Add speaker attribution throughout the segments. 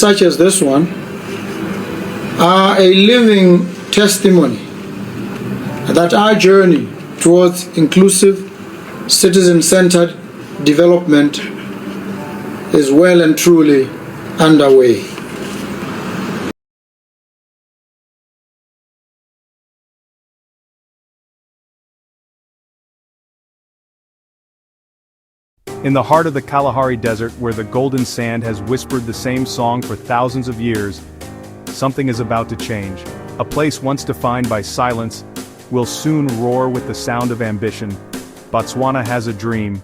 Speaker 1: such as this one are a living testimony that our journey towards inclusive, citizen-centered development is well and truly underway.
Speaker 2: In the heart of the Kalahari Desert, where the golden sand has whispered the same song for thousands of years, something is about to change. A place once defined by silence will soon roar with the sound of ambition. Botswana has a dream,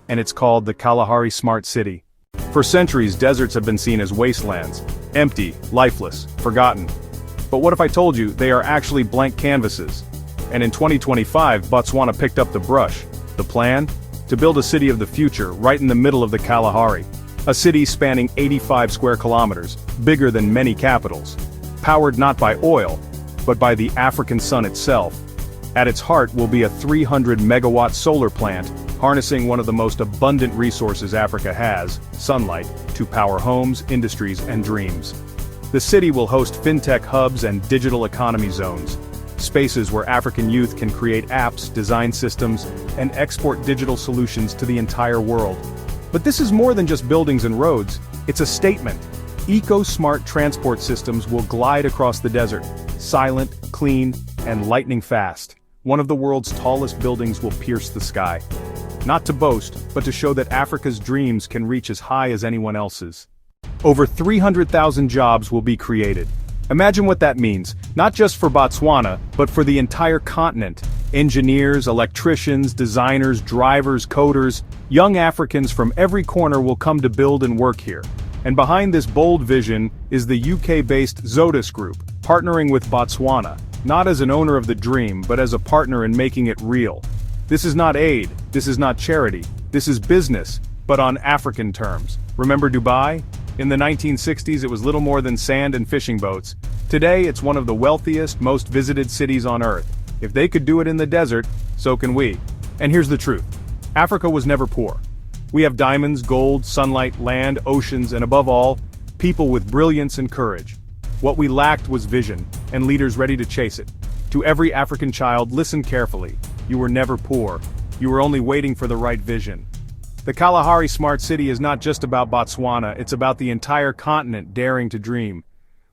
Speaker 2: and it's called the Kalahari Smart City. For centuries, deserts have been seen as wastelands, empty, lifeless, forgotten. But what if I told you they are actually blank canvases? And in 2025, Botswana picked up the brush. The plan? To build a city of the future right in the middle of the Kalahari. A city spanning 85 square kilometers, bigger than many capitals. Powered not by oil, but by the African sun itself. At its heart will be a 300-megawatt solar plant, harnessing one of the most abundant resources Africa has, sunlight, to power homes, industries, and dreams. The city will host Fintech hubs and digital economy zones. Spaces where African youth can create apps, design systems, and export digital solutions to the entire world. But this is more than just buildings and roads, it's a statement. Eco-smart transport systems will glide across the desert, silent, clean, and lightning fast. One of the world's tallest buildings will pierce the sky. Not to boast, but to show that Africa's dreams can reach as high as anyone else's. Over 300,000 jobs will be created. Imagine what that means, not just for Botswana, but for the entire continent. Engineers, electricians, designers, drivers, coders, young Africans from every corner will come to build and work here. And behind this bold vision is the UK-based Zotus Group, partnering with Botswana, not as an owner of the dream, but as a partner in making it real. This is not aid, this is not charity, this is business, but on African terms. Remember Dubai? In the 1960s it was little more than sand and fishing boats. Today it's one of the wealthiest, most visited cities on Earth. If they could do it in the desert, so can we. And here's the truth. Africa was never poor. We have diamonds, gold, sunlight, land, oceans, and above all, people with brilliance and courage. What we lacked was vision, and leaders ready to chase it. To every African child, listen carefully. You were never poor. You were only waiting for the right vision. The Kalahari Smart City is not just about Botswana, it's about the entire continent daring to dream.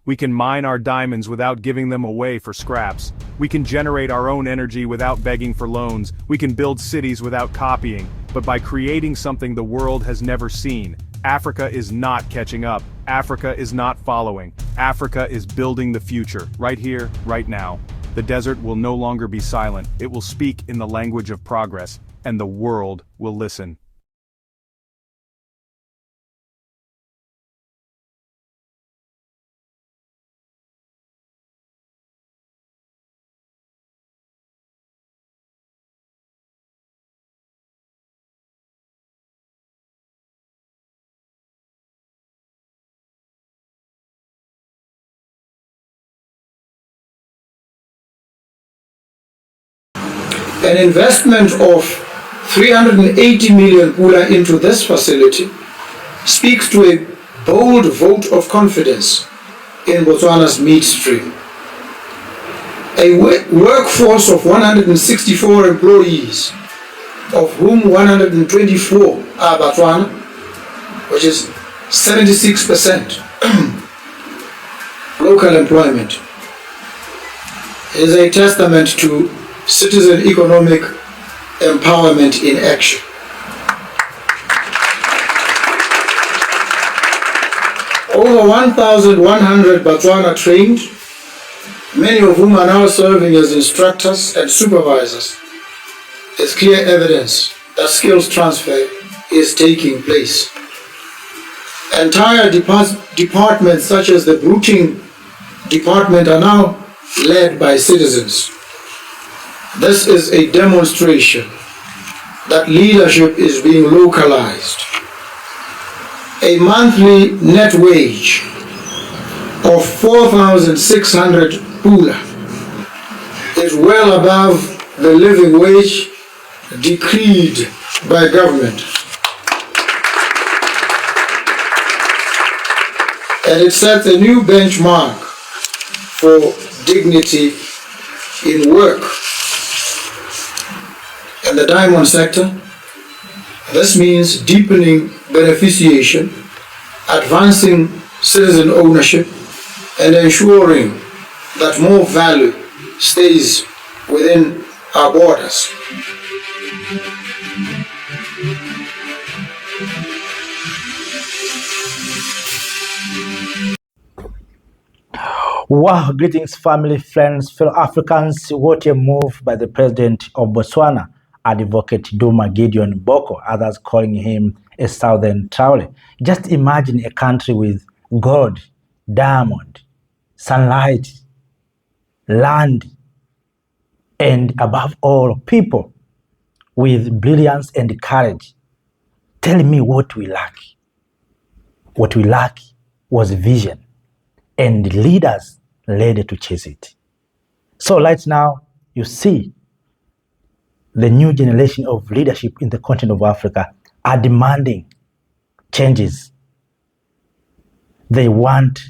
Speaker 2: We can mine our diamonds without giving them away for scraps. We can generate our own energy without begging for loans. We can build cities without copying, but by creating something the world has never seen. Africa is not catching up. Africa is not following. Africa is building the future, right here, right now. The desert will no longer be silent. It will speak in the language of progress, and the world will listen.
Speaker 1: An investment of 380 million pula into this facility speaks to a bold vote of confidence in Botswana's midstream. A workforce of 164 employees, of whom 124 are Botswana, which is 76% local employment, is a testament to citizen economic empowerment in action. Over 1,100 Botswana trained, many of whom are now serving as instructors and supervisors, is clear evidence that skills transfer is taking place. Entire departments such as the routing department are now led by citizens. This is a demonstration that leadership is being localized. A monthly net wage of 4,600 pula is well above the living wage decreed by government. and it sets a new benchmark for dignity in work. In the diamond sector, this means deepening beneficiation, advancing citizen ownership, and ensuring that more value stays within our borders.
Speaker 3: Wow, greetings, family, friends, fellow Africans. What a move by the president of Botswana, Advocate Duma Gideon Boko, others calling him a southern traveler. Just imagine a country with gold, diamond, sunlight, land, and above all, people with brilliance and courage. Tell me what we lack. What we lack was vision, and leaders led to chase it. So right now, you see the new generation of leadership in the continent of Africa are demanding changes. They want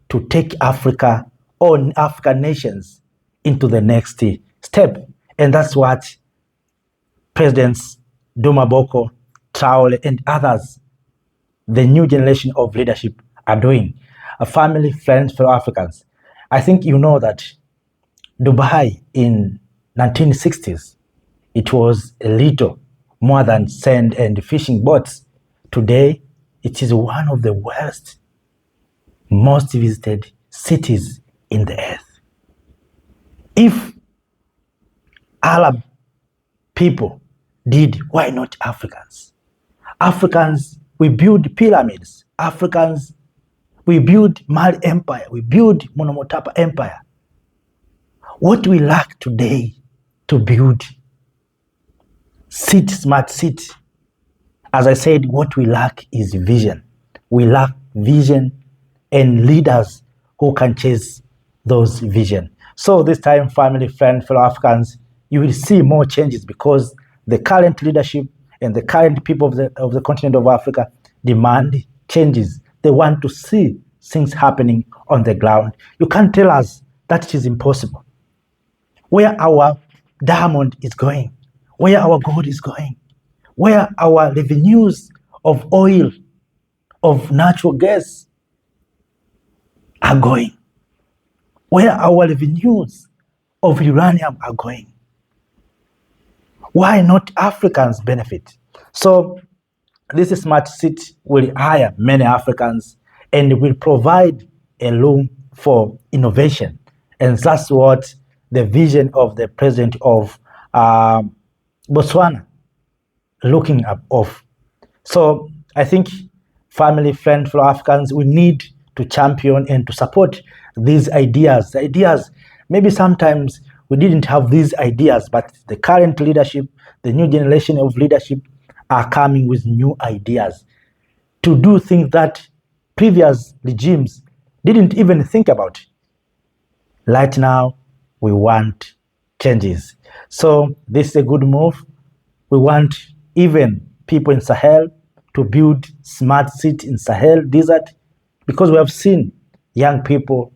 Speaker 3: to take Africa or African nations into the next step. And that's what Presidents Duma Boko, Traore, and others, the new generation of leadership, are doing. Family, friends, fellow Africans, I think you know that Dubai in 1960s, it was a little more than sand and fishing boats. Today, it is one of the worst, most visited cities in the earth. If Arab people did, why not Africans? Africans, we build pyramids. Africans, we build Mali Empire. We build Monomotapa Empire. What we lack today to build smart city, as I said, what we lack is vision. We lack vision and leaders who can chase those vision. So this time, family, friend, fellow Africans, you will see more changes because the current leadership and the current people of the continent of Africa demand changes. They want to see things happening on the ground. You can't tell us that it is impossible. Where our diamond is going, where our gold is going, where our revenues of oil, of natural gas are going, where our revenues of uranium are going. Why not Africans benefit? So this smart city will hire many Africans and will provide a room for innovation. And that's what the vision of the president of Botswana looking up of. So I think family, friend, fellow Africans, we need to champion and to support these ideas. The ideas, maybe sometimes we didn't have these ideas, but the current leadership, the new generation of leadership are coming with new ideas to do things that previous regimes didn't even think about. Right now, we want changes. So this is a good move. We want even people in Sahel to build smart city in Sahel Desert, because we have seen young people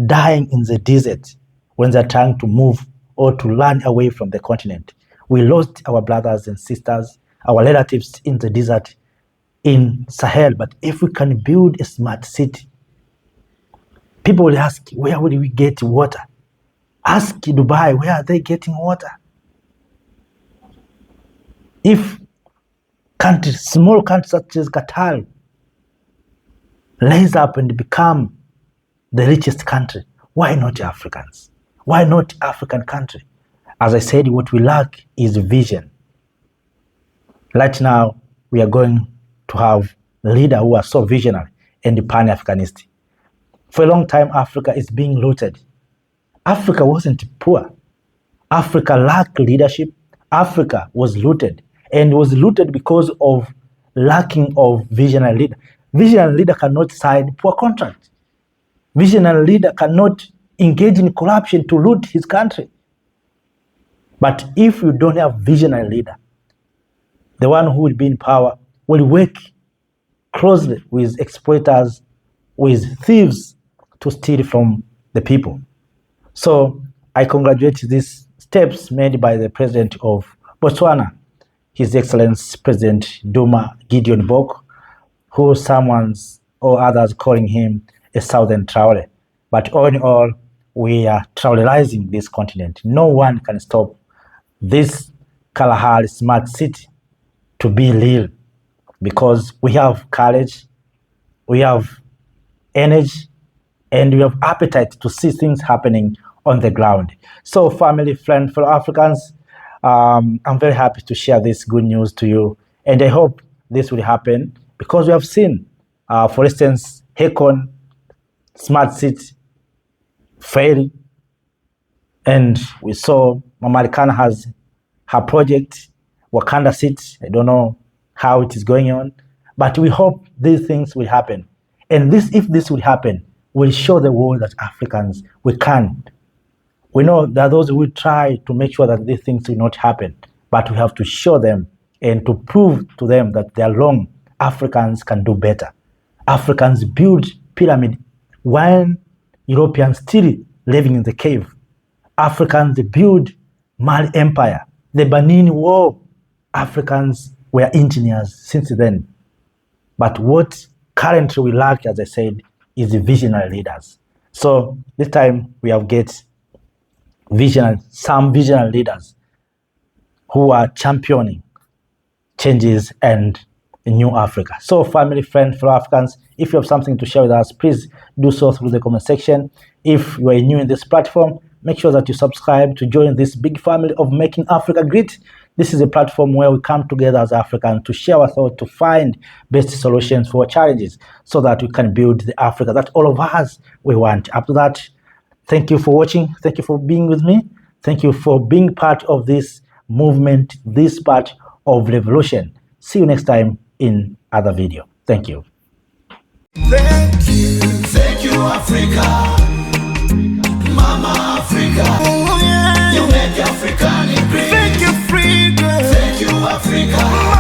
Speaker 3: dying in the desert when they're trying to move or to run away from the continent. We lost our brothers and sisters, our relatives in the desert in Sahel. But if we can build a smart city, people will ask, where will we get water? Ask Dubai, where are they getting water? If countries, small countries such as Qatar, rise up and become the richest country, why not Africans? Why not African country? As I said, what we lack is vision. Right now, we are going to have leaders who are so visionary and pan-Africanist. For a long time, Africa is being looted. Africa wasn't poor. Africa lacked leadership. Africa was looted, and was looted because of lacking of visionary leader. Visionary leader cannot sign poor contract. Visionary leader cannot engage in corruption to loot his country. But if you don't have visionary leader, the one who will be in power will work closely with exploiters with thieves to steal from the people. So I congratulate these steps made by the president of Botswana, His Excellency President Duma Gideon Bok, who someone's or others calling him a Southern Traore. But all in all, we are travelizing this continent. No one can stop this Kalahari Smart City to be real, because we have courage, we have energy, and we have appetite to see things happening on the ground. So family, friend, fellow Africans, I'm very happy to share this good news to you, and I hope this will happen, because we have seen, for instance, Hekon Smart City failing, and we saw Mamarikana has her project, Wakanda City. I don't know how it is going on, but we hope these things will happen. And this, if this will happen, will show the world that Africans, we can. We know there are those who will try to make sure that these things will not happen, but we have to show them and to prove to them that they are wrong. Africans can do better. Africans build pyramid while Europeans still living in the cave. Africans build Mali Empire, the Benin War. Africans were engineers since then. But what currently we lack, as I said, is the visionary leaders. So this time we have get some visionary leaders who are championing changes and a new Africa. So family, friend, fellow Africans, if you have something to share with us, please do so through the comment section. If you are new in this platform, make sure that you subscribe to join this big family of Making Africa Great. This is a platform where we come together as Africans to share our thoughts, to find best solutions for challenges, so that we can build the Africa that all of us we want. After that, thank you for watching. Thank you for being with me. Thank you for being part of this movement, this part of revolution. See you next time in other video. Thank you.
Speaker 4: Thank you, Africa, Mama Africa. Oh, yeah. You make Africa great. Thank you, Africa. Thank you, Africa.